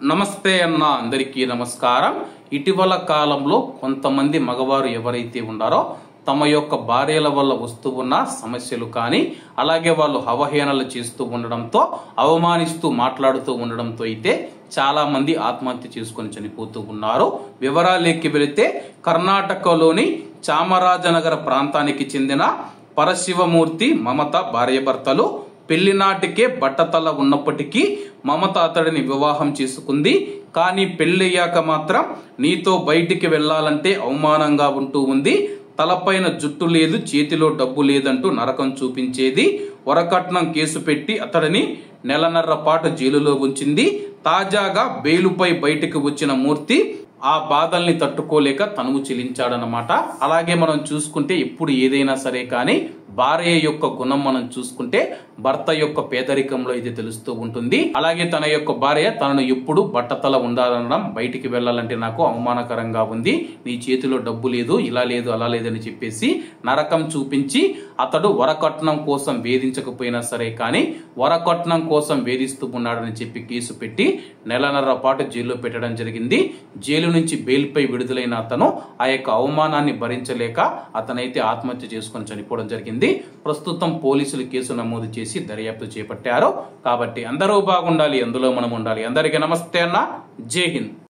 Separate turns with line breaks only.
నమస్తే అన్న అందరికీ నమస్కారం. ఇటీవల కాలంలో కొంతమంది మగవారు ఎవరైతే ఉన్నారో తమ యొక్క భార్యల వల్ల వస్తూ ఉన్న సమస్యలు కానీ అలాగే వాళ్ళు అవహేళనలు చేస్తూ ఉండడంతో అవమానిస్తూ మాట్లాడుతూ ఉండడంతో అయితే చాలా మంది ఆత్మహత్య చేసుకొని చనిపోతూ ఉన్నారు. వివరాలేకి వెళితే కర్ణాటకలోని చామరాజనగర ప్రాంతానికి చెందిన పరశివమూర్తి మమత భార్యాభర్తలు పెళ్లి నాటికే బట్టతల ఉన్నప్పటికీ మమత అతడిని వివాహం చేసుకుంది. కానీ పెళ్ళయ్యాక మాత్రం నీతో బయటికి వెళ్లాలంటే అవమానంగా ఉంటూ ఉంది. తలపైన జుట్టు లేదు, చేతిలో డబ్బు లేదంటూ నరకం చూపించేది. వరకట్నం కేసు పెట్టి అతడిని నెలన్నర పాటు జైలులో ఉంచింది. తాజాగా బెయిలుపై బయటికి వచ్చిన మూర్తి ఆ బాధల్ని తట్టుకోలేక తనువు చెల్లించాడనమాట. అలాగే మనం చూసుకుంటే ఎప్పుడు ఏదైనా సరే కానీ భార్య యొక్క గుణం మనం చూసుకుంటే భర్త యొక్క పేదరికంలో ఇది తెలుస్తూ ఉంటుంది. అలాగే తన యొక్క భార్య తనను ఎప్పుడు బట్టతల ఉండాలనడం, బయటికి వెళ్ళాలంటే నాకు అవమానకరంగా ఉంది, నీ చేతిలో డబ్బు లేదు, ఇలా లేదు అలా లేదని చెప్పేసి నరకం చూపించి అతడు వరకట్నం కోసం వేధించకపోయినా సరే కానీ వరకట్నం కోసం వేధిస్తూ ఉన్నాడని చెప్పి కేసు పెట్టి నెలన్నర పాటు జైల్లో పెట్టడం జరిగింది. జైలు నుంచి బెయిల్పై విడుదలైన అతను ఆ యొక్క అవమానాన్ని భరించలేక అతనైతే ఆత్మహత్య చేసుకొని చనిపోవడం జరిగింది. ప్రస్తుతం పోలీసులు కేసు నమోదు చేసి దర్యాప్తు చేపట్టారు. కాబట్టి అందరూ బాగుండాలి, అందులో మనం ఉండాలి. అందరికీ నమస్తే అన్న, జై హింద్.